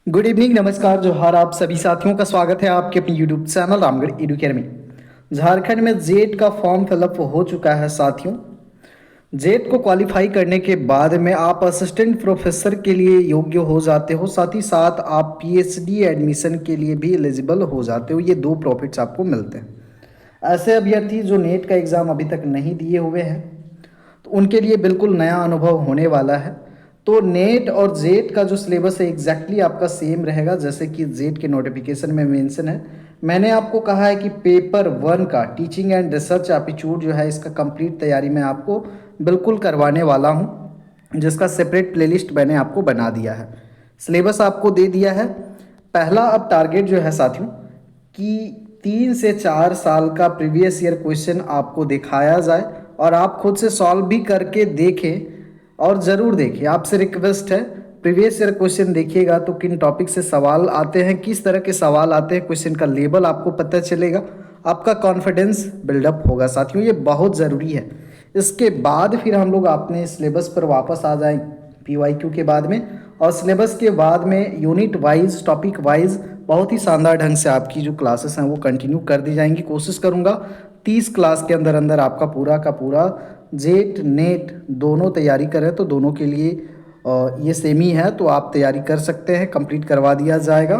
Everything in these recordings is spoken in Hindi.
गुड इवनिंग, नमस्कार, जोहार। आप सभी साथियों का स्वागत है आपके अपने यूट्यूब चैनल रामगढ़ एडुकेयर में। झारखंड में जेट का फॉर्म फिलअप हो चुका है साथियों। जेट को क्वालिफाई करने के बाद में आप असिस्टेंट प्रोफेसर के लिए योग्य हो जाते हो, साथ ही साथ आप पीएचडी एडमिशन के लिए भी एलिजिबल हो जाते हो। ये दो प्रॉफिट्स आपको मिलते हैं। ऐसे अभ्यर्थी जो नेट का एग्ज़ाम अभी तक नहीं दिए हुए हैं तो उनके लिए बिल्कुल नया अनुभव होने वाला है। तो नेट और जेट का जो सिलेबस है एग्जैक्टली आपका सेम रहेगा जैसे कि जेट के नोटिफिकेशन में मेंशन है। मैंने आपको कहा है कि पेपर 1 का टीचिंग एंड रिसर्च एप्टीट्यूड जो है इसका कंप्लीट तैयारी मैं आपको बिल्कुल करवाने वाला हूँ, जिसका सेपरेट प्लेलिस्ट मैंने आपको बना दिया है। सिलेबस आपको दे दिया है। पहला अब टारगेट जो है साथियों कि 3 से 4 साल का प्रीवियस ईयर क्वेश्चन आपको दिखाया जाए और आप खुद से सॉल्व भी करके देखें। और ज़रूर देखिए, आपसे रिक्वेस्ट है प्रीवियस ईयर क्वेश्चन देखिएगा तो किन टॉपिक से सवाल आते हैं, किस तरह के सवाल आते हैं, क्वेश्चन का लेवल आपको पता चलेगा, आपका कॉन्फिडेंस बिल्डअप होगा साथियों। ये बहुत ज़रूरी है। इसके बाद फिर हम लोग अपने सिलेबस पर वापस आ जाएं पीवाईक्यू के बाद में, और सिलेबस के बाद में यूनिट वाइज टॉपिक वाइज बहुत ही शानदार ढंग से आपकी जो क्लासेस हैं वो कंटिन्यू कर दी जाएंगी। कोशिश करूँगा 30 क्लास के अंदर अंदर आपका पूरा का पूरा जेट नेट दोनों तैयारी करें तो दोनों के लिए ये सेम ही है, तो आप तैयारी कर सकते हैं, कंप्लीट करवा दिया जाएगा।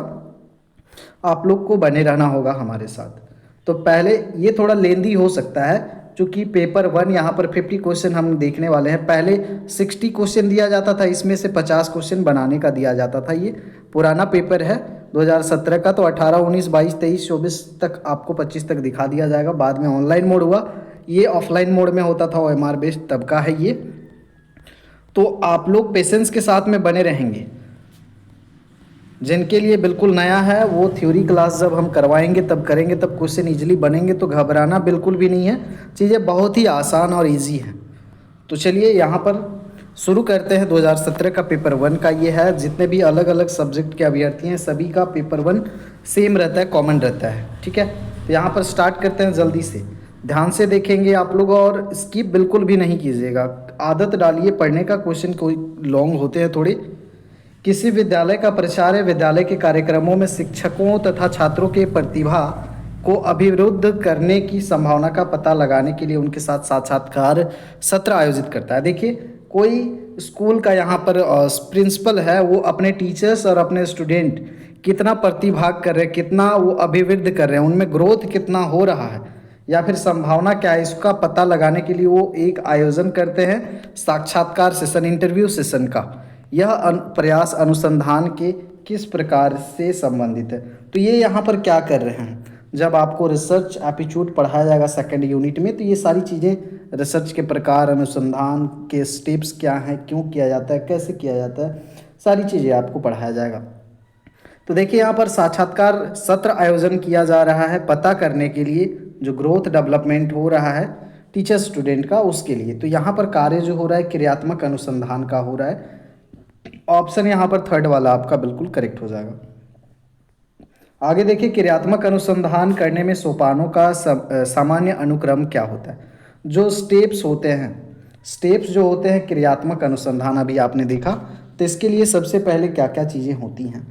आप लोग को बने रहना होगा हमारे साथ। तो पहले ये थोड़ा लेंदी हो सकता है क्योंकि पेपर 1 यहाँ पर 50 क्वेश्चन हम देखने वाले हैं। पहले 60 क्वेश्चन दिया जाता था, इसमें से 50 क्वेश्चन बनाने का दिया जाता था। ये पुराना पेपर है 2017 का, तो 18, 19, 22, 23, 24 तक आपको 25 तक दिखा दिया जाएगा। बाद में ऑनलाइन मोड हुआ, ये ऑफलाइन मोड में होता था, OMR बेस्ड तब का है ये। तो आप लोग पेशेंस के साथ में बने रहेंगे। जिनके लिए बिल्कुल नया है वो थ्योरी क्लास जब हम करवाएंगे तब करेंगे, तब क्वेश्चन इजीली बनेंगे, तो घबराना बिल्कुल भी नहीं है। चीज़ें बहुत ही आसान और इजी हैं। तो चलिए यहाँ पर शुरू करते हैं। 2017 का पेपर 1 का ये है। जितने भी अलग अलग सब्जेक्ट के अभ्यर्थी हैं सभी का पेपर 1 सेम रहता है, कॉमन रहता है, ठीक है। तो यहाँ पर स्टार्ट करते हैं जल्दी से। ध्यान से देखेंगे आप लोग और स्किप बिल्कुल भी नहीं कीजिएगा। आदत डालिए पढ़ने का। क्वेश्चन कोई लॉन्ग होते हैं थोड़े। किसी विद्यालय का प्रचार विद्यालय के कार्यक्रमों में शिक्षकों तथा छात्रों के प्रतिभा को अभिवृद्ध करने की संभावना का पता लगाने के लिए उनके साथ साक्षात्कार सत्र आयोजित करता है। देखिए, कोई स्कूल का यहाँ पर प्रिंसिपल है, वो अपने टीचर्स और अपने स्टूडेंट कितना प्रतिभाग कर रहे हैं, कितना वो अभिवृद्ध कर रहे हैं, उनमें ग्रोथ कितना हो रहा है या फिर संभावना क्या है, इसका पता लगाने के लिए वो एक आयोजन करते हैं साक्षात्कार सेशन, इंटरव्यू सेशन का। यह प्रयास अनुसंधान के किस प्रकार से संबंधित है। तो ये यहाँ पर क्या कर रहे हैं, जब आपको रिसर्च एप्टीट्यूड पढ़ाया जाएगा सेकंड यूनिट में, तो ये सारी चीज़ें रिसर्च के प्रकार, अनुसंधान के स्टेप्स क्या हैं, क्यों किया जाता है, कैसे किया जाता है, सारी चीज़ें आपको पढ़ाया जाएगा। तो देखिए यहाँ पर साक्षात्कार सत्र आयोजन किया जा रहा है पता करने के लिए जो ग्रोथ डेवलपमेंट हो रहा है टीचर स्टूडेंट का, उसके लिए। तो यहाँ पर कार्य जो हो रहा है क्रियात्मक अनुसंधान का हो रहा है। ऑप्शन यहाँ पर थर्ड वाला आपका बिल्कुल करेक्ट हो जाएगा। आगे देखिए, क्रियात्मक अनुसंधान करने में सोपानों का सामान्य अनुक्रम क्या होता है। जो स्टेप्स होते हैं, स्टेप्स जो होते हैं क्रियात्मक अनुसंधान, अभी आपने देखा, तो इसके लिए सबसे पहले क्या क्या चीज़ें होती हैं।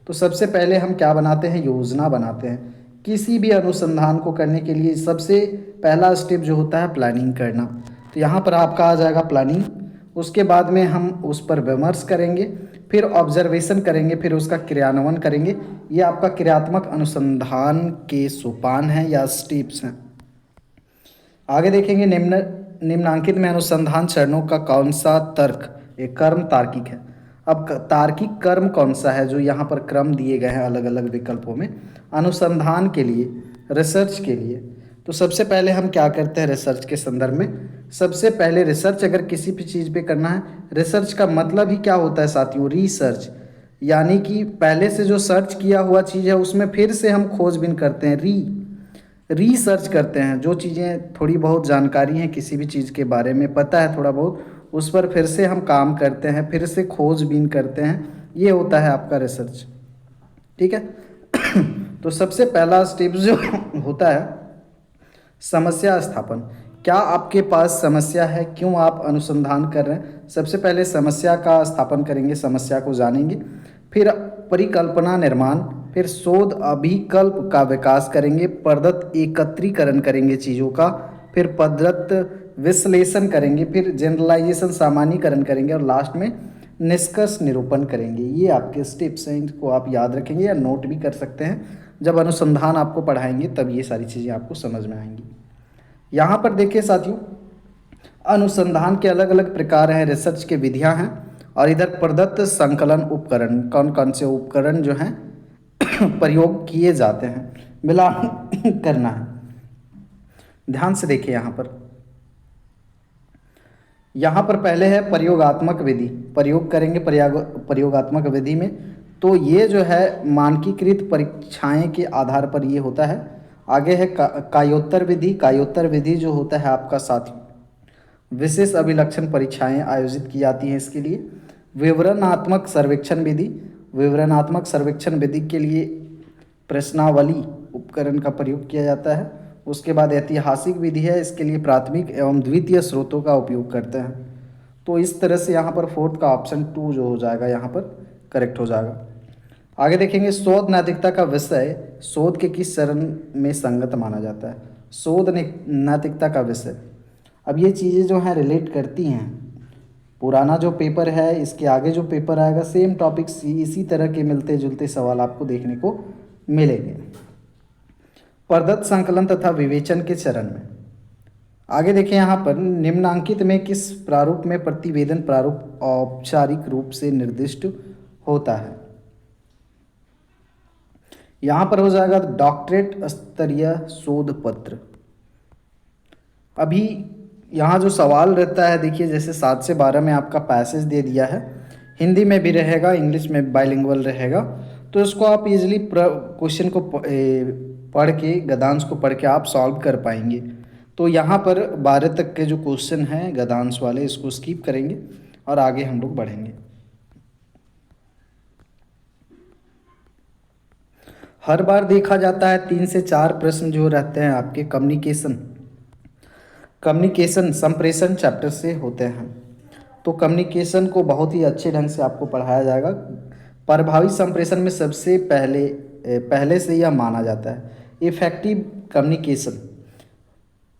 तो सबसे पहले हम क्या बनाते हैं, योजना बनाते हैं। किसी भी अनुसंधान को करने के लिए सबसे पहला स्टेप जो होता है प्लानिंग करना। तो यहाँ पर आपका आ जाएगा प्लानिंग। उसके बाद में हम उस पर विमर्श करेंगे, फिर ऑब्जर्वेशन करेंगे, फिर उसका क्रियान्वयन करेंगे। ये आपका क्रियात्मक अनुसंधान के सोपान हैं या स्टेप्स हैं। आगे देखेंगे, निम्नांकित में अनुसंधान चरणों का कौन सा तर्क एक कर्म तार्किक है। अब तार्किक कर्म कौन सा है, जो यहाँ पर क्रम दिए गए हैं अलग अलग विकल्पों में अनुसंधान के लिए, रिसर्च के लिए। तो सबसे पहले हम क्या करते हैं रिसर्च के संदर्भ में, सबसे पहले रिसर्च अगर किसी भी चीज़ पे करना है, रिसर्च का मतलब ही क्या होता है साथियों, रिसर्च, यानी कि पहले से जो सर्च किया हुआ चीज़ है उसमें फिर से हम खोजबीन करते हैं, रिसर्च करते हैं। जो चीज़ें थोड़ी बहुत जानकारी हैं किसी भी चीज़ के बारे में पता है थोड़ा बहुत, उस पर फिर से हम काम करते हैं, फिर से खोजबीन करते हैं। ये होता है आपका रिसर्च, ठीक है। तो सबसे पहला स्टेप जो होता है समस्या स्थापन। क्या आपके पास समस्या है, क्यों आप अनुसंधान कर रहे हैं। सबसे पहले समस्या का स्थापन करेंगे, समस्या को जानेंगे, फिर परिकल्पना निर्माण, फिर शोध अभिकल्प का विकास करेंगे, प्रदत्त एकत्रीकरण करेंगे चीज़ों का, फिर प्रदत्त विश्लेषण करेंगे, फिर जनरलाइजेशन सामान्यीकरण करेंगे और लास्ट में निष्कर्ष निरूपण करेंगे। ये आपके स्टेप्स हैं, इनको आप याद रखेंगे या नोट भी कर सकते हैं। जब अनुसंधान आपको पढ़ाएंगे तब ये सारी चीज़ें आपको समझ में आएंगी। यहाँ पर देखिए साथियों, अनुसंधान के अलग अलग प्रकार हैं, रिसर्च के विधियाँ हैं, और इधर प्रदत्त संकलन उपकरण, कौन कौन से उपकरण जो हैं प्रयोग किए जाते हैं, मिलान करना है। ध्यान से देखिए यहाँ पर पहले है प्रयोगात्मक विधि, प्रयोग करेंगे प्रयोगात्मक विधि में। तो ये जो है मानकीकृत परीक्षाएं के आधार पर ये होता है। आगे है कायोत्तर विधि। कायोत्तर विधि जो होता है आपका साथियों, विशेष अभिलक्षण परीक्षाएं आयोजित की जाती हैं इसके लिए। विवरणात्मक सर्वेक्षण विधि, विवरणात्मक सर्वेक्षण विधि के लिए प्रश्नावली उपकरण का प्रयोग किया जाता है। उसके बाद ऐतिहासिक विधि है, इसके लिए प्राथमिक एवं द्वितीय स्रोतों का उपयोग करते हैं। तो इस तरह से यहाँ पर फोर्थ का ऑप्शन 2 जो हो जाएगा यहाँ पर करेक्ट हो जाएगा। आगे देखेंगे शोध नैतिकता का विषय शोध के किस चरण में संगत माना जाता है। शोध नैतिकता का विषय, अब ये चीज़ें जो हैं रिलेट करती हैं। पुराना जो पेपर है इसके आगे जो पेपर आएगा सेम टॉपिक इसी तरह के मिलते जुलते सवाल आपको देखने को मिलेंगे। प्रदत्त संकलन तथा विवेचन के चरण में आगे देखें यहाँ पर निम्नांकित में किस प्रारूप में प्रतिवेदन प्रारूप औपचारिक रूप से निर्दिष्ट होता है। यहाँ पर हो जाएगा डॉक्टरेट स्तरीय शोध पत्र। अभी यहाँ जो सवाल रहता है देखिए, जैसे 7 से 12 में आपका पैसेज दे दिया है, हिंदी में भी रहेगा, इंग्लिश में बाइलिंगुअल रहेगा। तो इसको आप इजीली क्वेश्चन को पढ़ के गद्यांश को पढ़ के आप सॉल्व कर पाएंगे। तो यहाँ पर 12 तक के जो क्वेश्चन हैं गद्यांश वाले, इसको स्किप करेंगे और आगे हम लोग बढ़ेंगे। हर बार देखा जाता है 3 से 4 प्रश्न जो रहते हैं आपके कम्युनिकेशन संप्रेषण चैप्टर से होते हैं। तो कम्युनिकेशन को बहुत ही अच्छे ढंग से आपको पढ़ाया जाएगा। प्रभावी संप्रेषण में सबसे पहले से यह माना जाता है, इफेक्टिव कम्युनिकेशन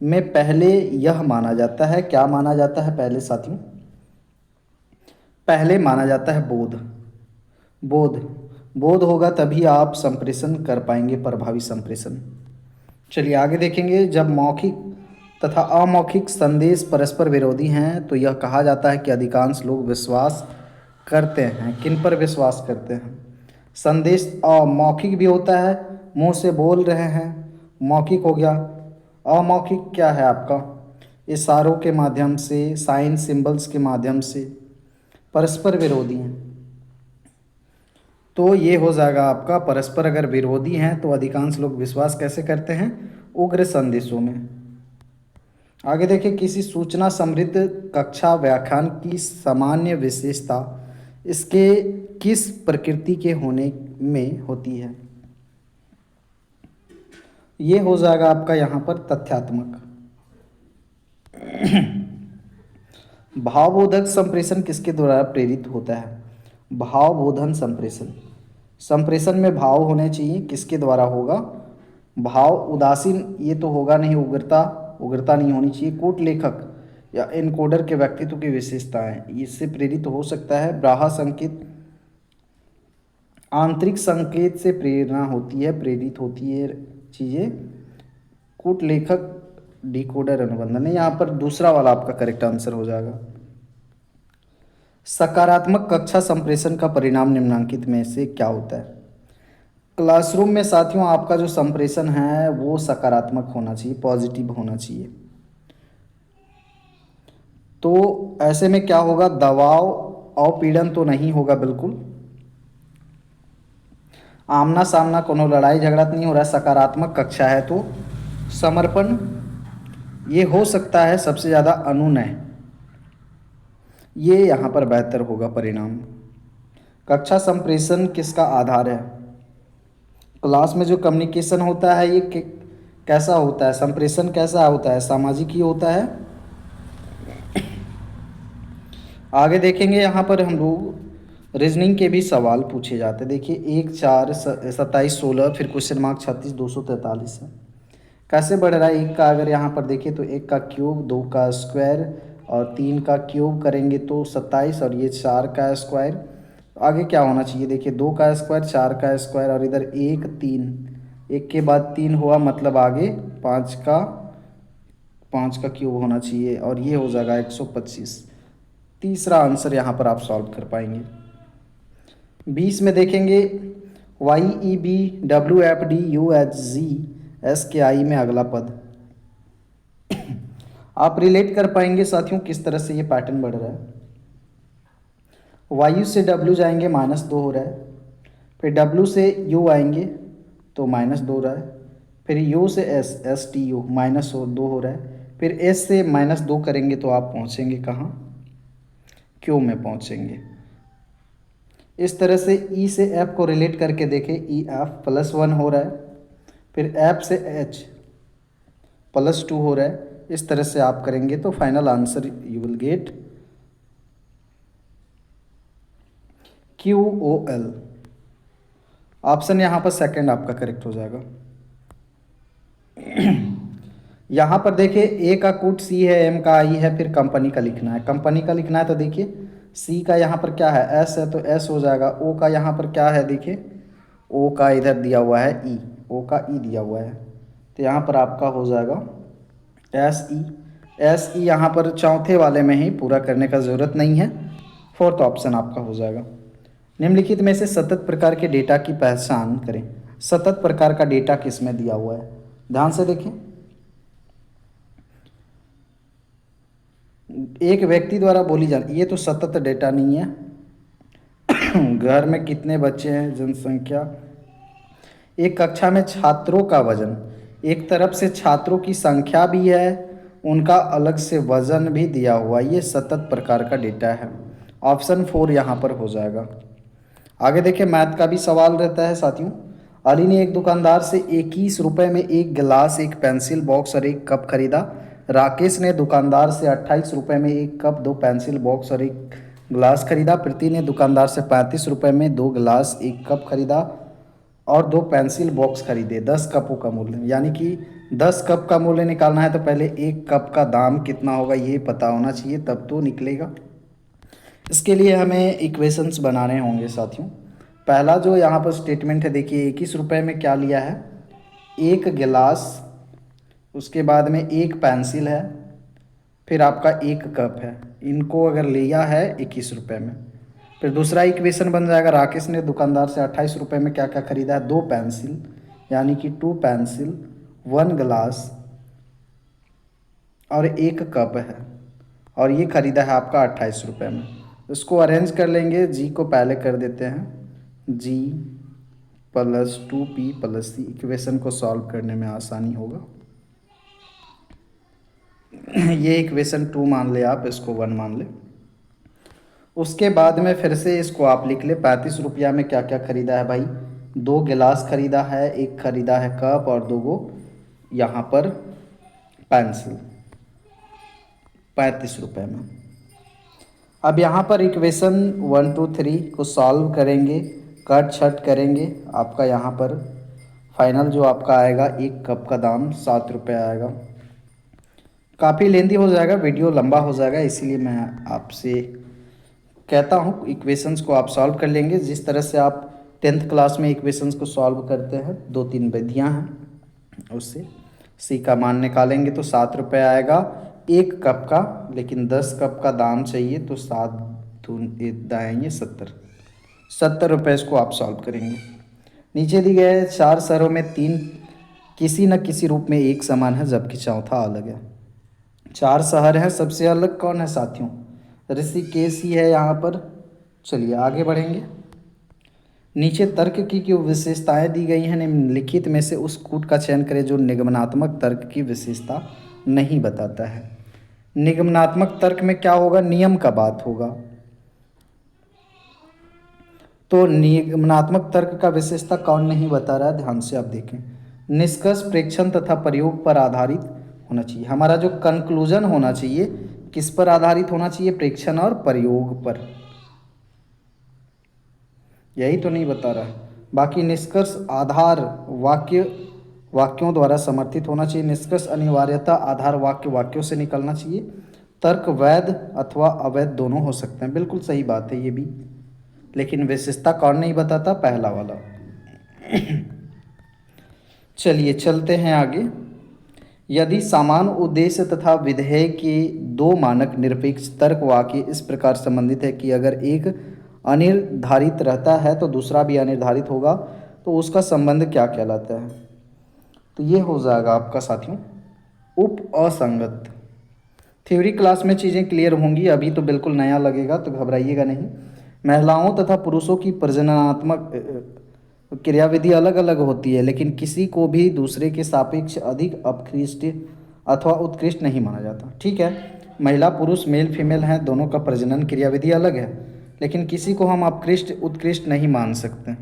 में पहले यह माना जाता है, क्या माना जाता है पहले साथियों, पहले माना जाता है बोध होगा तभी आप संप्रेषण कर पाएंगे, प्रभावी संप्रेषण। चलिए आगे देखेंगे, जब मौखिक तथा अमौखिक संदेश परस्पर विरोधी हैं तो यह कहा जाता है कि अधिकांश लोग विश्वास करते हैं। किन पर विश्वास करते हैं? संदेश अमौखिक भी होता है, मुंह से बोल रहे हैं, मौखिक हो गया। अमौखिक क्या है आपका? इशारों के माध्यम से, साइन सिंबल्स के माध्यम से, परस्पर विरोधी हैं। तो ये हो जाएगा आपका परस्पर अगर विरोधी हैं तो अधिकांश लोग विश्वास कैसे करते हैं? उग्र संदेशों में। आगे देखिए, किसी सूचना समृद्ध कक्षा व्याख्यान की सामान्य विशेषता इसके किस प्रकृति के होने में होती है? ये हो जाएगा आपका यहाँ पर तथ्यात्मक। भावबोधक संप्रेषण किसके द्वारा प्रेरित होता है? भावबोधन संप्रेषण में भाव होने चाहिए, किसके द्वारा होगा? भाव उदासीन ये तो होगा नहीं, उग्रता नहीं होनी चाहिए। कूट लेखक या एनकोडर के व्यक्तित्व की विशेषताएं इससे प्रेरित हो सकता है। ब्राहा संकेत, आंतरिक संकेत से प्रेरणा होती है, प्रेरित होती है चीज़ें। कूट लेखक, डिकोडर, अनुबंधन। यहाँ पर दूसरा वाला आपका करेक्ट आंसर हो जाएगा। सकारात्मक कक्षा संप्रेषण का परिणाम निम्नांकित में से क्या होता है? क्लासरूम में साथियों आपका जो संप्रेषण है वो सकारात्मक होना चाहिए, पॉजिटिव होना चाहिए। तो ऐसे में क्या होगा? दबाव और पीड़न तो नहीं होगा बिल्कुल, आमना सामना कोनो लड़ाई झगड़ा नहीं हो रहा है। सकारात्मक कक्षा है तो समर्पण ये हो सकता है, सबसे ज़्यादा अनुनय ये यहाँ पर बेहतर होगा परिणाम। कक्षा संप्रेषण किसका आधार है? क्लास में जो कम्युनिकेशन होता है ये कैसा होता है? संप्रेषण कैसा होता है? सामाजिक ही होता है। आगे देखेंगे यहाँ पर हम लोग रीजनिंग के भी सवाल पूछे जाते हैं। देखिए 1 4 27 16 फिर क्वेश्चन मार्क 36 243 है। कैसे बढ़ रहा है? 1 का अगर यहाँ पर देखें तो 1 का क्यूब, 2 का स्क्वायर और 3 का क्यूब करेंगे तो 27 और ये 4 का स्क्वायर। आगे क्या होना चाहिए? देखिए 2 का स्क्वायर, 4 का स्क्वायर और इधर 1 3, 1 के बाद 3 हुआ मतलब आगे 5 का क्यूब होना चाहिए और ये हो जाएगा 125। तीसरा आंसर यहाँ पर आप सॉल्व कर पाएंगे। 20 में देखेंगे YEBWFDUHGSKI में अगला पद। आप रिलेट कर पाएंगे साथियों किस तरह से ये पैटर्न बढ़ रहा है। वायु से W जाएंगे -2 हो रहा है, फिर W से U आएंगे तो -2 हो रहा है, फिर U से STU -2 हो रहा है, फिर S से -2 करेंगे तो आप पहुँचेंगे कहाँ? Q में पहुँचेंगे। इस तरह से E से F को रिलेट करके देखें, EF +1 हो रहा है, फिर F से H +2 हो रहा है। इस तरह से आप करेंगे तो final answer you will get QOL। Option यहाँ पर सेकंड आपका करेक्ट हो जाएगा। यहाँ पर देखिए A का कूट C है, M का I है, फिर कंपनी का लिखना है। कंपनी का लिखना है तो देखिए C का यहाँ पर क्या है? S है तो S हो जाएगा। O का यहाँ पर क्या है? देखिए O का इधर दिया हुआ है E, O का E दिया हुआ है तो यहाँ पर आपका हो जाएगा SE यहाँ पर चौथे वाले में ही पूरा करने का ज़रूरत नहीं है, फोर्थ ऑप्शन आपका हो जाएगा। निम्नलिखित में से सतत प्रकार के डेटा की पहचान करें। सतत प्रकार का डेटा किस में दिया हुआ है? ध्यान से देखें। एक व्यक्ति द्वारा बोली जाती, ये तो सतत डेटा नहीं है। घर में कितने बच्चे हैं, जनसंख्या, एक कक्षा में छात्रों का वजन, एक तरफ से छात्रों की संख्या भी है, उनका अलग से वजन भी दिया हुआ, ये सतत प्रकार का डेटा है। ऑप्शन 4 यहाँ पर हो जाएगा। आगे देखिए मैथ का भी सवाल रहता है साथियों। अली ने एक दुकानदार से 21 रुपये में एक गिलास, एक पेंसिल बॉक्स और एक कप खरीदा। राकेश ने दुकानदार से 28 रुपये में एक कप, 2 पेंसिल बॉक्स और एक गिलास खरीदा। प्रीति ने दुकानदार से 35 रुपये में 2 गिलास, एक कप खरीदा और 2 पेंसिल बॉक्स खरीदे। 10 कपों का मूल्य, यानी कि 10 कप का मूल्य निकालना है तो पहले एक कप का दाम कितना होगा ये पता होना चाहिए, तब तो निकलेगा। इसके लिए हमें इक्वेशंस बनाने होंगे साथियों। पहला जो यहाँ पर स्टेटमेंट है देखिए 21 रुपये में क्या लिया है? एक गिलास, उसके बाद में एक पेंसिल है, फिर आपका एक कप है। इनको अगर लिया है 21 रुपये में, फिर दूसरा इक्वेशन बन जाएगा राकेश ने दुकानदार से 28 रुपये में क्या क्या खरीदा है? 2 पेंसिल, यानी कि 2 पेंसिल, 1 गिलास और एक कप है और ये खरीदा है आपका 28 रुपये में। इसको अरेंज कर लेंगे। जी को पहले कर देते हैं, G + 2P + C। इक्वेशन को सॉल्व करने में आसानी होगा। ये इक्वेशन 2 मान ले आप, इसको 1 मान ले। उसके बाद में फिर से इसको आप लिख ले। 35 रुपया में क्या क्या खरीदा है भाई? 2 गिलास खरीदा है, एक खरीदा है कप और 2 गो यहाँ पर पेंसिल, 35 रुपये में। अब यहाँ पर इक्वेशन 1 2 3 को सॉल्व करेंगे, कट छट करेंगे। आपका यहाँ पर फाइनल जो आपका आएगा, एक कप का दाम 7 रुपये आएगा। काफ़ी लेंदी हो जाएगा, वीडियो लंबा हो जाएगा, इसीलिए मैं आपसे कहता हूँ इक्वेशंस को आप सॉल्व कर लेंगे जिस तरह से आप 10th क्लास में इक्वेशंस को सॉल्व करते हैं। 2-3 विधियाँ हैं, उससे सी का मान निकालेंगे तो 7 रुपये आएगा एक कप का, लेकिन 10 कप का दाम चाहिए तो 7 दूनी आएंगे 70 रुपये। इसको आप सॉल्व करेंगे। नीचे दिए गए 4 शहरों में 3 किसी न किसी रूप में एक समान है जबकि चौथा अलग है। 4 शहर हैं, सबसे अलग कौन है साथियों? ऋषिकेश ही है यहाँ पर। चलिए आगे बढ़ेंगे। नीचे तर्क की जो विशेषताएं दी गई हैं, निम्नलिखित में से उस कूट का चयन करें जो निगमनात्मक तर्क की विशेषता नहीं बताता है। निगमनात्मक तर्क में क्या होगा? नियम का बात होगा। तो निगमनात्मक तर्क का विशेषता कौन नहीं बता रहा है? ध्यान से आप देखें। निष्कर्ष प्रेक्षण तथा प्रयोग पर आधारित होना चाहिए। हमारा जो कंक्लूजन होना चाहिए किस पर आधारित होना चाहिए? प्रेक्षण और प्रयोग पर। यही तो नहीं बता रहा। बाकी निष्कर्ष आधार वाक्य वाक्यों द्वारा समर्थित होना चाहिए। निष्कर्ष अनिवार्यता आधार वाक्य वाक्यों से निकलना चाहिए। तर्क वैध अथवा अवैध दोनों हो सकते हैं, बिल्कुल सही बात है ये भी। लेकिन विशेषता कौन नहीं बताता? पहला वाला। चलिए चलते हैं आगे। यदि समान उद्देश्य तथा विधेय के दो मानक निरपेक्ष तर्क वाक्य इस प्रकार संबंधित है कि अगर एक अनिर्धारित रहता है तो दूसरा भी अनिर्धारित होगा, तो उसका संबंध क्या कहलाता है? तो ये हो जाएगा आपका साथियों उप असंगत। थ्योरी क्लास में चीज़ें क्लियर होंगी, अभी तो बिल्कुल नया लगेगा, तो घबराइएगा नहीं। महिलाओं तथा पुरुषों की प्रजननात्मक क्रियाविधि अलग अलग होती है, लेकिन किसी को भी दूसरे के सापेक्ष अधिक अपकृष्ट अथवा उत्कृष्ट नहीं माना जाता। ठीक है, महिला पुरुष मेल फीमेल हैं, दोनों का प्रजनन क्रियाविधि अलग है, लेकिन किसी को हम अपकृष्ट उत्कृष्ट नहीं मान सकते।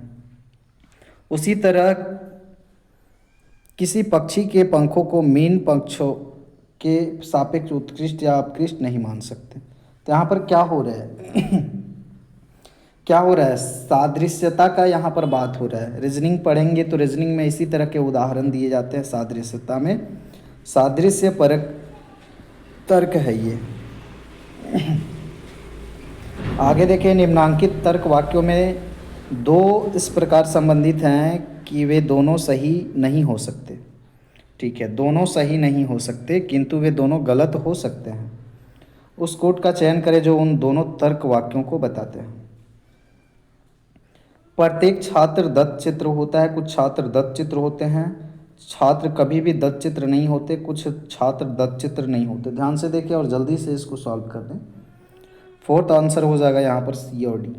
उसी तरह किसी पक्षी के पंखों को मीन पक्षों के सापेक्ष उत्कृष्ट या अपकृष्ट नहीं मान सकते। तो यहाँ पर क्या हो रहा है? क्या हो रहा है? सादृश्यता का यहाँ पर बात हो रहा है। रीजनिंग पढ़ेंगे तो रीजनिंग में इसी तरह के उदाहरण दिए जाते हैं। सादृश्यता में सादृश्य परक तर्क है ये। आगे देखें, निम्नांकित तर्क वाक्यों में दो इस प्रकार संबंधित हैं कि वे दोनों सही नहीं हो सकते। ठीक है, दोनों सही नहीं हो सकते, किंतु वे दोनों गलत हो सकते हैं। उस कोट का चयन करें जो उन दोनों तर्क वाक्यों को बताते हैं। प्रत्येक छात्र दत्त चित्र होता है, कुछ छात्र दत्त चित्र होते हैं। छात्र कभी भी दत्त चित्र नहीं होते, कुछ छात्र दत्त चित्र नहीं होते। ध्यान से देखें और जल्दी से इसको सॉल्व कर दें। फोर्थ आंसर हो जाएगा यहाँ पर सी और डी।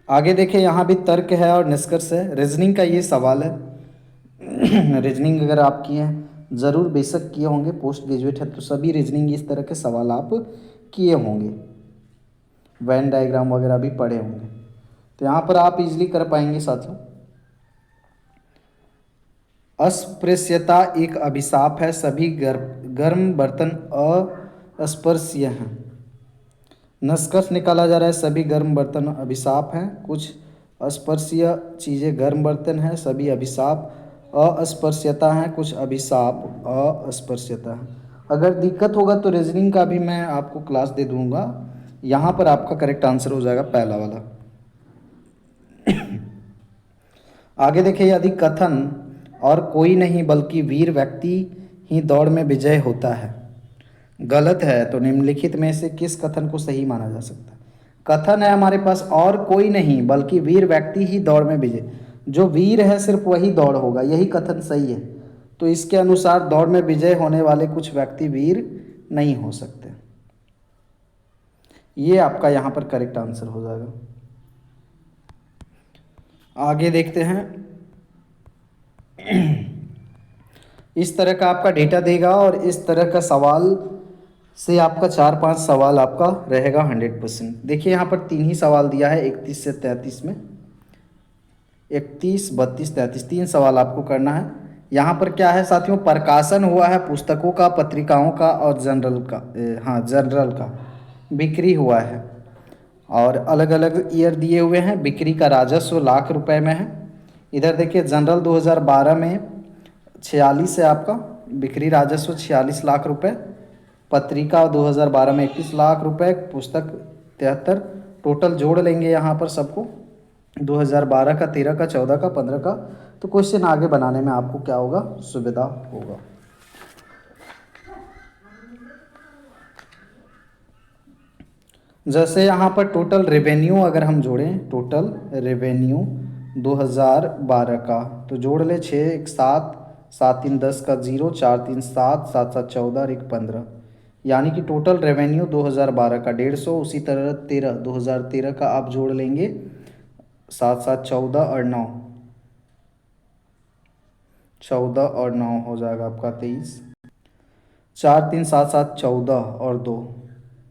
आगे देखें, यहाँ भी तर्क है और निष्कर्ष है। रीजनिंग का ये सवाल है। रीजनिंग अगर आप किए हैं, ज़रूर बेशक किए होंगे, पोस्ट ग्रेजुएट है तो सभी रीजनिंग इस तरह के सवाल आप किए होंगे, वेन डायग्राम वगैरह भी पढ़े होंगे, तो यहाँ पर आप इजीली कर पाएंगे साथियों। अस्पृश्यता एक अभिशाप है, सभी गर्म बर्तन अस्पृश्य हैं। निष्कर्ष निकाला जा रहा है, सभी गर्म बर्तन अभिशाप हैं। कुछ अस्पृश्य चीज़ें गर्म बर्तन हैं, सभी अभिशाप अस्पृश्यता हैं, कुछ अभिशाप अस्पृश्यता है। अगर दिक्कत होगा तो रीजनिंग का भी मैं आपको क्लास दे दूंगा। यहाँ पर आपका करेक्ट आंसर हो जाएगा पहला वाला। आगे देखिए, यदि कथन और कोई नहीं बल्कि वीर व्यक्ति ही दौड़ में विजय होता है गलत है, तो निम्नलिखित में से किस कथन को सही माना जा सकता है? कथन है हमारे पास और कोई नहीं बल्कि वीर व्यक्ति ही दौड़ में विजय, जो वीर है सिर्फ वही दौड़ होगा, यही कथन सही है। तो इसके अनुसार दौड़ में विजय होने वाले कुछ व्यक्ति वीर नहीं हो सकते। ये आपका यहाँ पर करेक्ट आंसर हो जाएगा। आगे देखते हैं। इस तरह का आपका डेटा देगा और इस तरह का सवाल से आपका 4-5 सवाल आपका रहेगा 100%। देखिए यहाँ पर 3 ही सवाल दिया है 31 से 33 में, 31, 32, 33, 3 सवाल आपको करना है। यहाँ पर क्या है साथियों, प्रकाशन हुआ है पुस्तकों का, पत्रिकाओं का और जनरल का, जनरल का बिक्री हुआ है और अलग अलग ईयर दिए हुए हैं। बिक्री का राजस्व लाख रुपए में है। इधर देखिए जनरल 2012 में 46 है आपका बिक्री राजस्व 46 लाख रुपए, पत्रिका 2012 में 21 लाख रुपए, पुस्तक 73। टोटल जोड़ लेंगे यहाँ पर सबको 2012 का, 13 का, 14 का, 15 का, तो क्वेश्चन आगे बनाने में आपको क्या होगा, सुविधा होगा। जैसे यहाँ पर टोटल रेवेन्यू अगर हम जोड़ें, टोटल रेवेन्यू 2012 का, तो जोड़ ले 6, 1 7, 7 3 10 का 0, 4 3 7, 7 7 14 और 1 15, यानी कि टोटल रेवेन्यू 2012 का 150। उसी तरह 2013 का आप जोड़ लेंगे 7 7 14 और 9, 14 और 9 हो जाएगा आपका 23। 4 3 7 7 14 और 2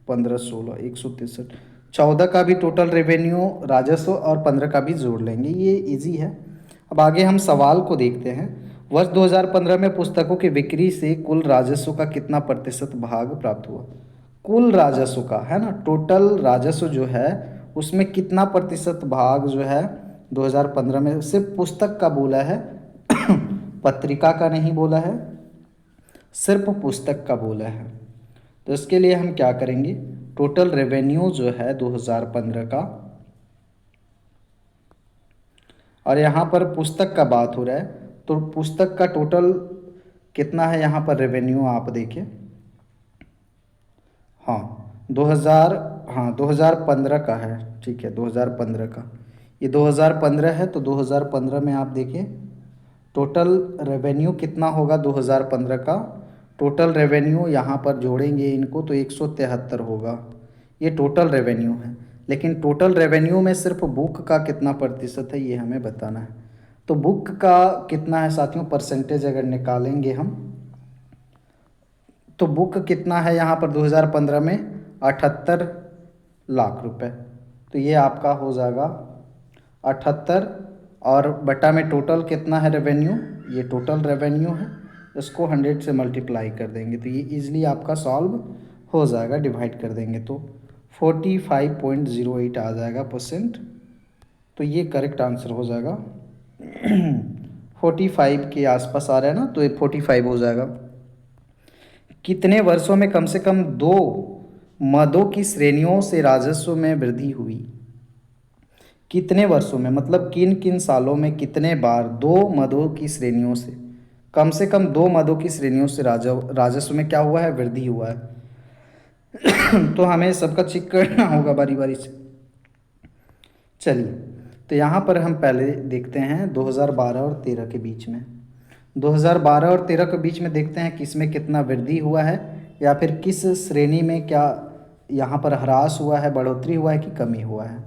15 16 163। 14 का भी टोटल रेवेन्यू राजस्व और 15 का भी जोड़ लेंगे, ये इजी है। अब आगे हम सवाल को देखते हैं। वर्ष 2015 में पुस्तकों की बिक्री से कुल राजस्व का कितना प्रतिशत भाग प्राप्त हुआ? कुल राजस्व का, है ना, टोटल राजस्व जो है उसमें कितना प्रतिशत भाग जो है 2015 में सिर्फ पुस्तक का बोला है पत्रिका का नहीं बोला है, सिर्फ पुस्तक का बोला है। तो इसके लिए हम क्या करेंगे, टोटल रेवेन्यू जो है 2015 का, और यहाँ पर पुस्तक का बात हो रहा है तो पुस्तक का टोटल कितना है यहाँ पर रेवेन्यू आप देखिए। हाँ 2015 का है, ठीक है 2015 का, ये 2015 है तो 2015 में आप देखिए टोटल रेवेन्यू कितना होगा 2015 का। टोटल रेवेन्यू यहाँ पर जोड़ेंगे इनको तो 173 होगा, ये टोटल रेवेन्यू है। लेकिन टोटल रेवेन्यू में सिर्फ बुक का कितना प्रतिशत है ये हमें बताना है। तो बुक का कितना है साथियों, परसेंटेज अगर निकालेंगे हम तो बुक कितना है यहाँ पर 2015 में 78 लाख रुपए। तो ये आपका हो जाएगा 78 और बटा में टोटल कितना है रेवेन्यू, ये टोटल रेवेन्यू है, इसको 100 से मल्टीप्लाई कर देंगे तो ये इजीली आपका सॉल्व हो जाएगा, डिवाइड कर देंगे तो 45.08 आ जाएगा परसेंट। तो ये करेक्ट आंसर हो जाएगा 45 के आसपास आ रहा है ना, तो ये 45 हो जाएगा। कितने वर्षों में कम से कम 2 मदों की श्रेणियों से राजस्व में वृद्धि हुई। कितने वर्षों में मतलब किन किन सालों में कितने बार 2 मदों की श्रेणियों से कम 2 मदों की श्रेणियों से राजस्व में क्या हुआ है, वृद्धि हुआ है। तो हमें सबका चेक करना होगा बारी बारी से। चलिए तो यहाँ पर हम पहले देखते हैं 2012 और 13 के बीच में, 2012 और 13 के बीच में देखते हैं किस में कितना वृद्धि हुआ है या फिर किस श्रेणी में क्या यहाँ पर ह्रास हुआ है, बढ़ोतरी हुआ है कि कमी हुआ है।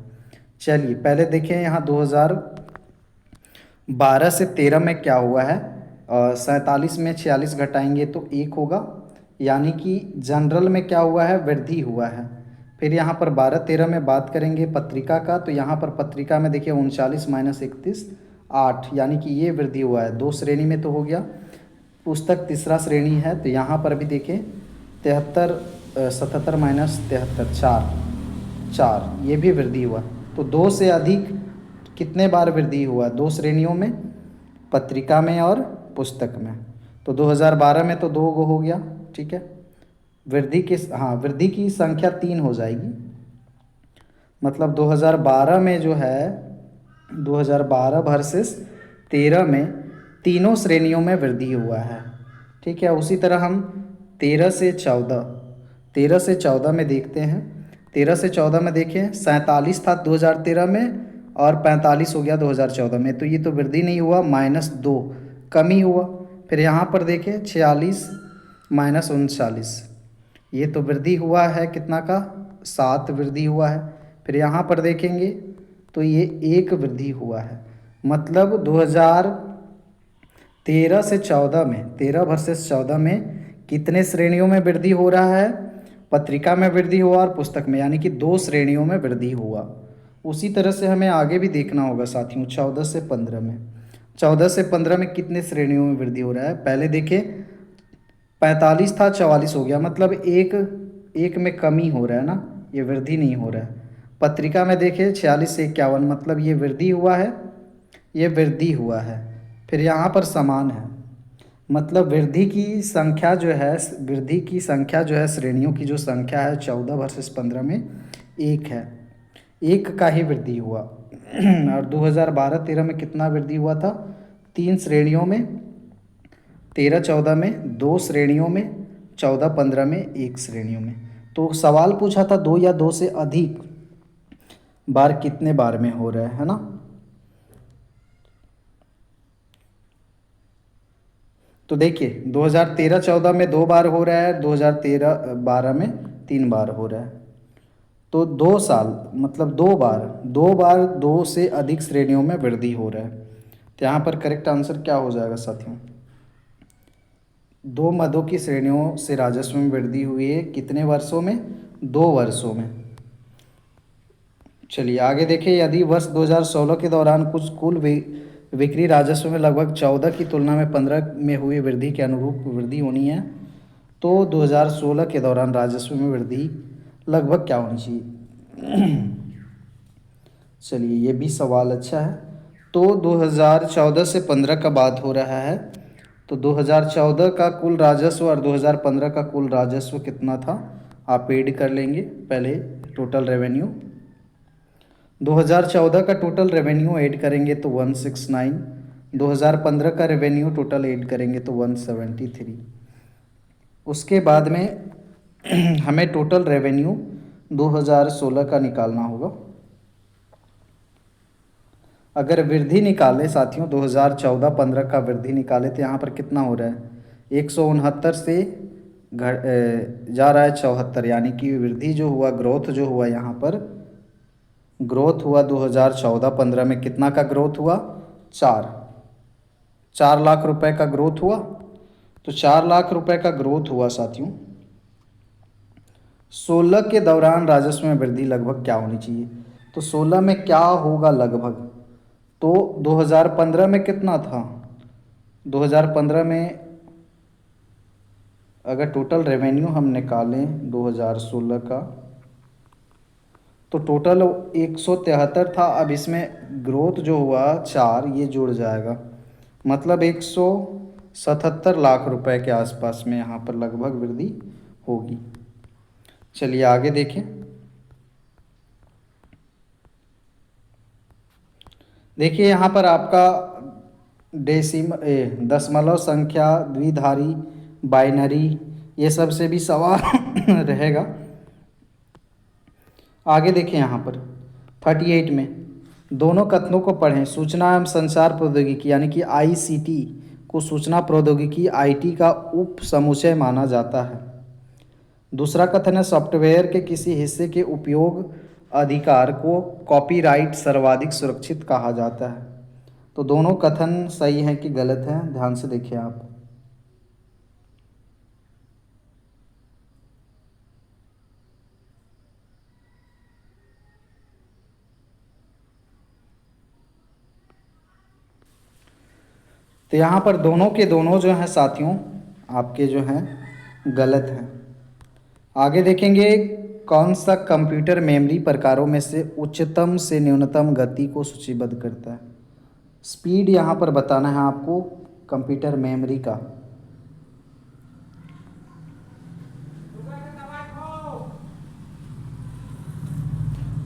चलिए पहले देखें यहाँ 2012 से 13 में क्या हुआ है। 47 में 46 घटाएंगे तो 1 होगा, यानी कि जनरल में क्या हुआ है, वृद्धि हुआ है। फिर यहाँ पर 12-13 में बात करेंगे पत्रिका का, तो यहाँ पर पत्रिका में देखिए 39 - 31 8, यानी कि ये वृद्धि हुआ है। 2 श्रेणी में तो हो गया, पुस्तक तीसरा श्रेणी है तो यहाँ पर भी देखिए 77 - 73 4 ये भी वृद्धि हुआ। तो 2 से अधिक कितने बार वृद्धि हुआ, 2 श्रेणियों में, पत्रिका में और पुस्तक में। तो 2012 में तो 2 गो हो गया, ठीक है। वृद्धि की संख्या 3 हो जाएगी, मतलब 2012 में जो है 2012 वर्सेस 13 में तीनों श्रेणियों में वृद्धि हुआ है, ठीक है। उसी तरह हम 13 से 14 में देखते हैं। 13 से 14 में देखें 47 था 2013 में और 45 हो गया 2014 में, तो ये तो वृद्धि नहीं हुआ, -2 कमी हुआ। फिर यहाँ पर देखें 46 - 39 ये तो वृद्धि हुआ है, कितना का 7 वृद्धि हुआ है। फिर यहाँ पर देखेंगे तो ये 1 वृद्धि हुआ है, मतलब 2013 से 14 में 13 वर्सेस 14 में कितने श्रेणियों में वृद्धि हो रहा है, पत्रिका में वृद्धि हुआ और पुस्तक में, यानी कि 2 श्रेणियों में वृद्धि हुआ। उसी तरह से हमें आगे भी देखना होगा साथियों। 14 से 15 में कितने श्रेणियों में वृद्धि हो रहा है। पहले देखें 45 था 44 हो गया, मतलब एक में कमी हो रहा है ना, ये वृद्धि नहीं हो रहा है। पत्रिका में देखें 46 से 51, मतलब ये वृद्धि हुआ है, ये वृद्धि हुआ है। फिर यहाँ पर समान है, मतलब वृद्धि की संख्या जो है श्रेणियों की जो संख्या है 14 वर्सेस 15 में 1 है, 1 का ही वृद्धि हुआ। और 2012-13 में कितना वृद्धि हुआ था, 3 श्रेणियों में, 13-14 में 2 श्रेणियों में, 14-15 में 1 श्रेणियों में। तो सवाल पूछा था 2 या 2 से अधिक बार कितने बार में हो रहा है ना। तो देखिए 2013-14 में 2 बार हो रहा है, 2013-12 में 3 बार हो रहा है। तो 2 साल मतलब 2 बार 2 से अधिक श्रेणियों में वृद्धि हो रहा है। तो यहाँ पर करेक्ट आंसर क्या हो जाएगा साथियों, 2 मदों की श्रेणियों से राजस्व में वृद्धि हुई है, कितने वर्षों में, 2 वर्षों में। चलिए आगे देखें, यदि वर्ष 2016 के दौरान कुछ कुल बिक्री राजस्व में लगभग 14 की तुलना में 15 में हुई वृद्धि के अनुरूप वृद्धि होनी है तो 2016 के दौरान राजस्व में वृद्धि लगभग क्या होनी चाहिए। चलिए ये भी सवाल अच्छा है। तो 2014 से 15 का बात हो रहा है, तो 2014 का कुल राजस्व और 2015 का कुल राजस्व कितना था, आप ऐड कर लेंगे पहले टोटल रेवेन्यू। 2014 का टोटल रेवेन्यू ऐड करेंगे तो 169, 2015 का रेवेन्यू टोटल ऐड करेंगे तो 173। उसके बाद में हमें टोटल रेवेन्यू 2016 का निकालना होगा। अगर वृद्धि निकालें साथियों, 2014-15 का वृद्धि निकालें तो यहाँ पर कितना हो रहा है, 169 से जा रहा है 74, यानी कि वृद्धि जो हुआ, ग्रोथ जो हुआ यहाँ पर, ग्रोथ हुआ 2014-15 में कितना का ग्रोथ हुआ, 4 लाख रुपए का ग्रोथ हुआ। तो 4 लाख रुपए का ग्रोथ हुआ साथियों। 16 के दौरान राजस्व में वृद्धि लगभग क्या होनी चाहिए, तो 16 में क्या होगा लगभग, तो 2015 में कितना था, 2015 में अगर टोटल रेवेन्यू हम निकालें 2016 का, तो टोटल 173 था। अब इसमें ग्रोथ जो हुआ 4, ये जुड़ जाएगा, मतलब 177 लाख रुपए के आसपास में यहाँ पर लगभग वृद्धि होगी। चलिए आगे देखें। देखिए यहाँ पर आपका दशमलव संख्या, द्विधारी, बाइनरी, ये सब से भी सवाल रहेगा। आगे देखें यहाँ पर 38 में, दोनों कथनों को पढ़ें। सूचना एवं संचार प्रौद्योगिकी यानी कि आईसीटी को सूचना प्रौद्योगिकी आईटी का उप समुच्चय माना जाता है। दूसरा कथन है, सॉफ्टवेयर के किसी हिस्से के उपयोग अधिकार को कॉपीराइट सर्वाधिक सुरक्षित कहा जाता है। तो दोनों कथन सही हैं कि गलत हैं, ध्यान से देखिए आप। तो यहाँ पर दोनों के दोनों जो हैं साथियों आपके जो हैं गलत हैं। आगे देखेंगे, कौन सा कंप्यूटर मेमोरी प्रकारों में से उच्चतम से न्यूनतम गति को सूचीबद्ध करता है। स्पीड यहाँ पर बताना है आपको कंप्यूटर मेमोरी का।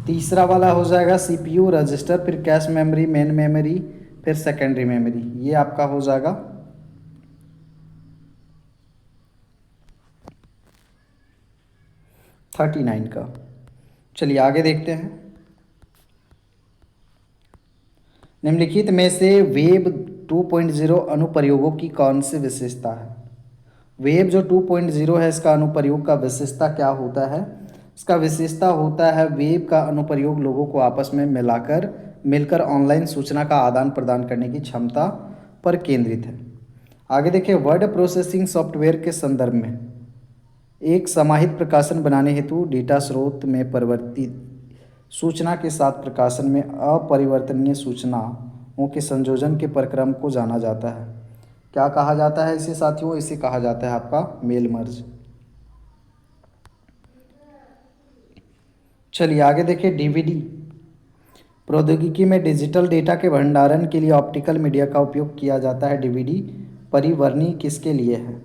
तीसरा वाला हो जाएगा सीपीयू, रजिस्टर, फिर कैश मेमोरी, मेन मेमोरी, फिर सेकेंडरी मेमोरी, ये आपका हो जाएगा 39 का। चलिए आगे देखते हैं। निम्नलिखित में से वेब 2.0 अनुप्रयोगों की कौन सी विशेषता है। वेब जो 2.0 है इसका अनुप्रयोग का विशेषता क्या होता है, इसका विशेषता होता है वेब का अनुप्रयोग लोगों को आपस में मिलकर ऑनलाइन सूचना का आदान प्रदान करने की क्षमता पर केंद्रित है। आगे देखिए, वर्ड प्रोसेसिंग सॉफ्टवेयर के संदर्भ में एक समाहित प्रकाशन बनाने हेतु डेटा स्रोत में परिवर्तित सूचना के साथ प्रकाशन में अपरिवर्तनीय सूचनाओं के संयोजन के प्रक्रम को जाना जाता है। क्या कहा जाता है इसे साथियों, इसे कहा जाता है आपका मेल मर्ज। चलिए आगे देखिए, डीवीडी प्रौद्योगिकी में डिजिटल डेटा के भंडारण के लिए ऑप्टिकल मीडिया का उपयोग किया जाता है। डीवीडी परिवर्णी किसके लिए है।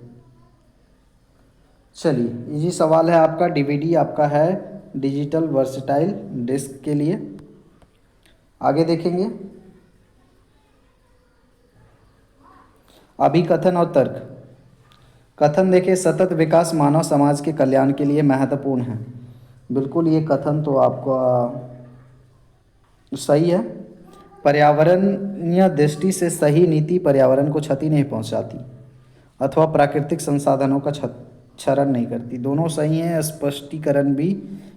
चलिए इजी सवाल है आपका। डीवीडी आपका है डिजिटल वर्सटाइल डिस्क के लिए। आगे देखेंगे, अभिकथन और तर्क। कथन देखिए, सतत विकास मानव समाज के कल्याण के लिए महत्वपूर्ण है। बिल्कुल ये कथन तो आपका सही है। पर्यावरणीय दृष्टि से सही नीति पर्यावरण को क्षति नहीं पहुंचाती अथवा प्राकृतिक संसाधनों का क्षरण नहीं करती। दोनों सही हैं, स्पष्टीकरण भी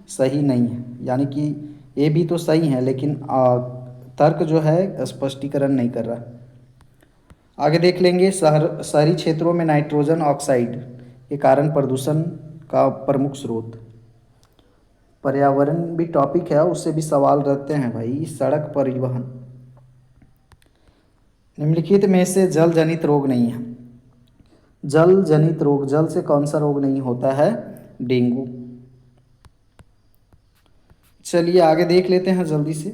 सही नहीं है, यानी कि ये भी तो सही है लेकिन तर्क जो है स्पष्टीकरण नहीं कर रहा। आगे देख लेंगे, शहरी क्षेत्रों में नाइट्रोजन ऑक्साइड के कारण प्रदूषण का प्रमुख स्रोत। पर्यावरण भी टॉपिक है, उससे भी सवाल रहते हैं भाई। सड़क परिवहन। निम्नलिखित में से जल जनित रोग नहीं है। जल जनित रोग, जल से कौन सा रोग नहीं होता है? डेंगू। चलिए आगे देख लेते हैं जल्दी से।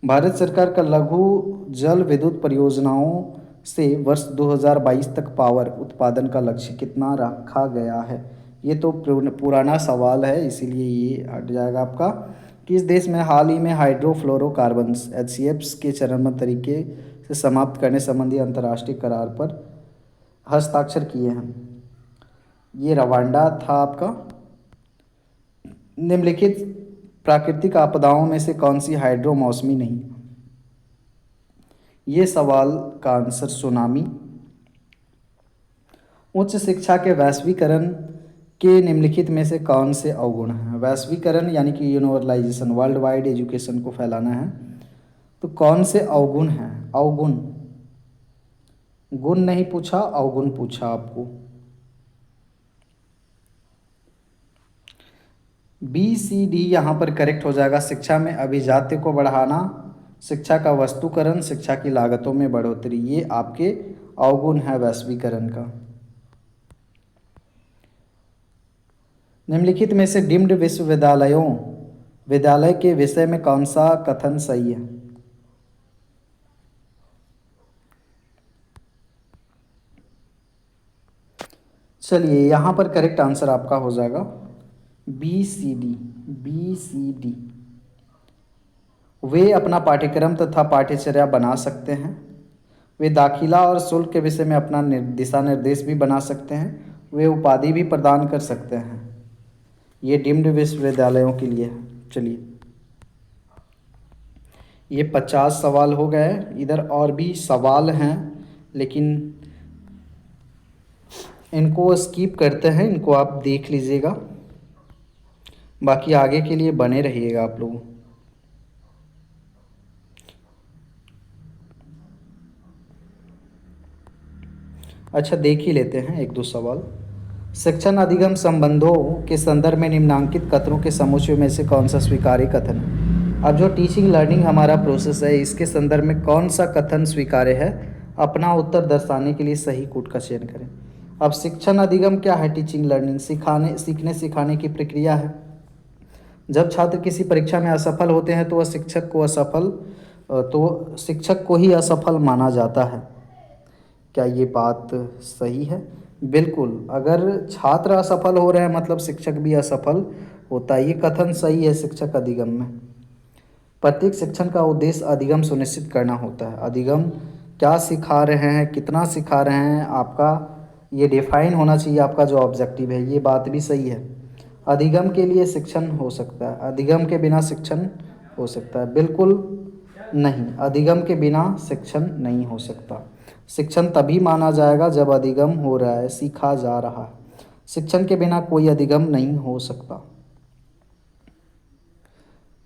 भारत सरकार का लघु जल विद्युत परियोजनाओं से वर्ष 2022 तक पावर उत्पादन का लक्ष्य कितना रखा गया है? ये तो पुराना सवाल है, इसीलिए ये हट जाएगा आपका। किस देश में हाल ही में हाइड्रोफ्लोरोकार्बन्स HCFs के चरणबद्ध तरीके से समाप्त करने संबंधी अंतर्राष्ट्रीय करार पर हस्ताक्षर किए हैं? ये रवांडा था आपका। निम्नलिखित प्राकृतिक आपदाओं में से कौन सी हाइड्रो मौसमी नहीं? ये सवाल का आंसर सुनामी। उच्च शिक्षा के वैश्वीकरण के निम्नलिखित में से कौन से अवगुण हैं? वैश्वीकरण यानी कि यूनिवर्सलाइजेशन, वर्ल्ड वाइड एजुकेशन को फैलाना है, तो कौन से अवगुण हैं? अवगुण, गुण नहीं पूछा, अवगुण पूछा आपको। BCD यहाँ पर करेक्ट हो जाएगा। शिक्षा में अभिजात्य को बढ़ाना, शिक्षा का वस्तुकरण, शिक्षा की लागतों में बढ़ोतरी, ये आपके अवगुण है वैश्वीकरण का। निम्नलिखित में से डीम्ड विद्यालय के विषय में कौन सा कथन सही है? चलिए यहाँ पर करेक्ट आंसर आपका हो जाएगा BCD। वे अपना पाठ्यक्रम तथा पाठ्यचर्या बना सकते हैं। वे दाखिला और शुल्क के विषय में अपना दिशा निर्देश भी बना सकते हैं। वे उपाधि भी प्रदान कर सकते हैं। ये डीम्ड विश्वविद्यालयों के लिए है। चलिए ये 50 सवाल हो गए। इधर और भी सवाल हैं, लेकिन इनको स्किप करते हैं, इनको आप देख लीजिएगा। बाकी आगे के लिए बने रहिएगा आप लोग। अच्छा देख ही लेते हैं एक दो सवाल। शिक्षण अधिगम संबंधों के संदर्भ में निम्नांकित कथनों के समुच्चय में से कौन सा स्वीकार्य कथन है? अब जो टीचिंग लर्निंग हमारा प्रोसेस है, इसके संदर्भ में कौन सा कथन स्वीकार्य है? अपना उत्तर दर्शाने के लिए सही कोट का चयन करें। अब शिक्षण अधिगम क्या है? टीचिंग लर्निंग, सीखने सिखाने की प्रक्रिया है। जब छात्र किसी परीक्षा में असफल होते हैं तो वह शिक्षक को ही असफल माना जाता है। क्या ये बात सही है? बिल्कुल, अगर छात्र असफल हो रहे हैं मतलब शिक्षक भी असफल होता है। ये कथन सही है शिक्षक अधिगम में। प्रत्येक शिक्षण का उद्देश्य अधिगम सुनिश्चित करना होता है। अधिगम क्या सिखा रहे हैं, कितना सिखा रहे हैं, आपका ये डिफाइन होना चाहिए, आपका जो ऑब्जेक्टिव है। ये बात भी सही है। अधिगम के लिए शिक्षण हो सकता है, अधिगम के बिना शिक्षण हो सकता है? बिल्कुल नहीं, अधिगम के बिना शिक्षण नहीं हो सकता। शिक्षण तभी माना जाएगा जब अधिगम हो रहा है, सीखा जा रहा है। शिक्षण के बिना कोई अधिगम नहीं हो सकता।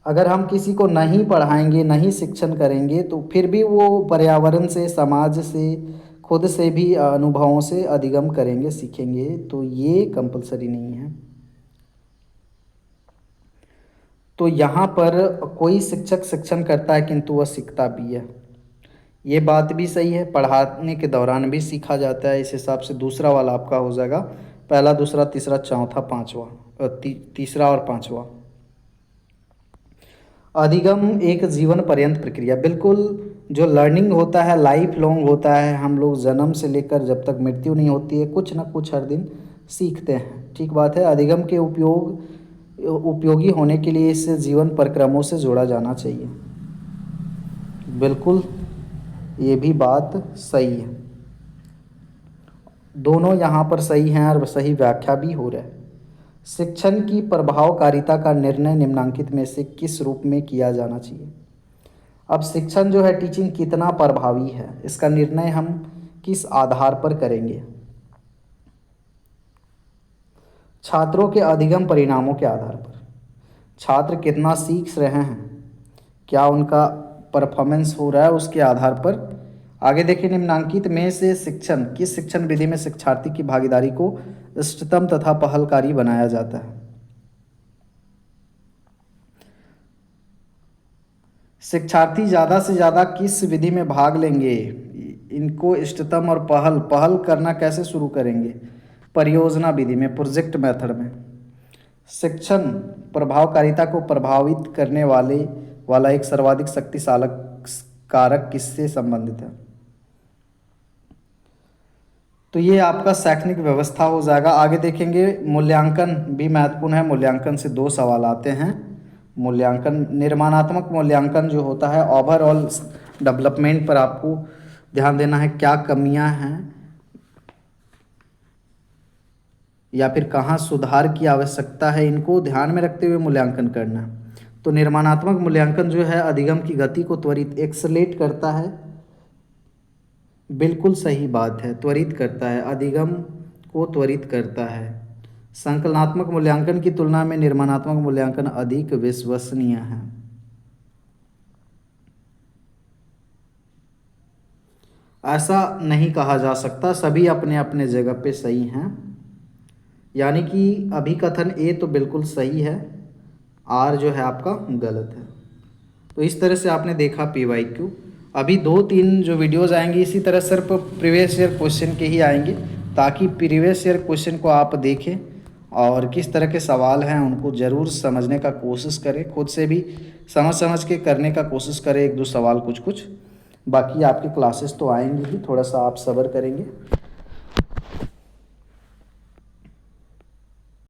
अगर हम किसी को नहीं पढ़ाएंगे, नहीं शिक्षण करेंगे, तो फिर भी वो पर्यावरण से, समाज से, खुद से भी अनुभवों से अधिगम करेंगे, सीखेंगे, तो ये कंपलसरी नहीं है। तो यहाँ पर कोई शिक्षक शिक्षण करता है किंतु वह सीखता भी है। ये बात भी सही है, पढ़ाने के दौरान भी सीखा जाता है। इस हिसाब से दूसरा वाला आपका हो जाएगा। पहला, दूसरा, तीसरा, चौथा, पांचवा, तीसरा और पांचवा। अधिगम एक जीवन पर्यंत प्रक्रिया। बिल्कुल, जो लर्निंग होता है लाइफ लॉन्ग होता है। हम लोग जन्म से लेकर जब तक मृत्यु नहीं होती है, कुछ ना कुछ हर दिन सीखते हैं। ठीक बात है। अधिगम के उपयोगी होने के लिए इसे जीवन परिक्रमों से जोड़ा जाना चाहिए। बिल्कुल, ये भी बात सही है। दोनों यहाँ पर सही हैं और सही व्याख्या भी हो रहा है। शिक्षण की प्रभावकारिता का निर्णय निम्नांकित में से किस रूप में किया जाना चाहिए? अब शिक्षण जो है, टीचिंग कितना प्रभावी है, इसका निर्णय हम किस आधार पर करेंगे? छात्रों के अधिगम परिणामों के आधार पर। छात्र कितना सीख रहे हैं, क्या उनका परफॉर्मेंस हो रहा है, उसके आधार पर। आगे देखिए, निम्नांकित में से किस शिक्षण विधि में शिक्षार्थी की भागीदारी को इष्टतम तथा पहलकारी बनाया जाता है? शिक्षार्थी ज़्यादा से ज़्यादा किस विधि में भाग लेंगे, इनको इष्टतम और पहल पहल करना कैसे शुरू करेंगे? परियोजना विधि में, प्रोजेक्ट मेथड में। शिक्षण प्रभावकारिता को प्रभावित करने वाला एक सर्वाधिक शक्तिशाली कारक किससे संबंधित है? तो ये आपका शैक्षणिक व्यवस्था हो जाएगा। आगे देखेंगे, मूल्यांकन भी महत्वपूर्ण है। मूल्यांकन से 2 सवाल आते हैं। मूल्यांकन, निर्माणात्मक मूल्यांकन जो होता है, ओवरऑल डेवलपमेंट पर आपको ध्यान देना है, क्या कमियां हैं या फिर कहाँ सुधार की आवश्यकता है, इनको ध्यान में रखते हुए मूल्यांकन करना। तो निर्माणात्मक मूल्यांकन जो है अधिगम की गति को त्वरित एक्सलेट करता है। बिल्कुल सही बात है, त्वरित करता है, अधिगम को त्वरित करता है। संकलनात्मक मूल्यांकन की तुलना में निर्माणात्मक मूल्यांकन अधिक विश्वसनीय है। ऐसा नहीं कहा जा सकता, सभी अपने अपने जगह पे सही हैं। यानी कि अभिकथन ए तो बिल्कुल सही है, आर जो है आपका गलत है। तो इस तरह से आपने देखा PYQ। अभी 2-3 जो वीडियोस आएंगी इसी तरह सिर्फ प्रीवियस ईयर क्वेश्चन के ही आएंगे, ताकि प्रीवियस ईयर क्वेश्चन को आप देखें और किस तरह के सवाल हैं उनको ज़रूर समझने का कोशिश करें, खुद से भी समझ के करने का कोशिश करें 1-2 सवाल कुछ। बाकी आपकी क्लासेस तो आएंगी ही, थोड़ा सा आप सब्र करेंगे।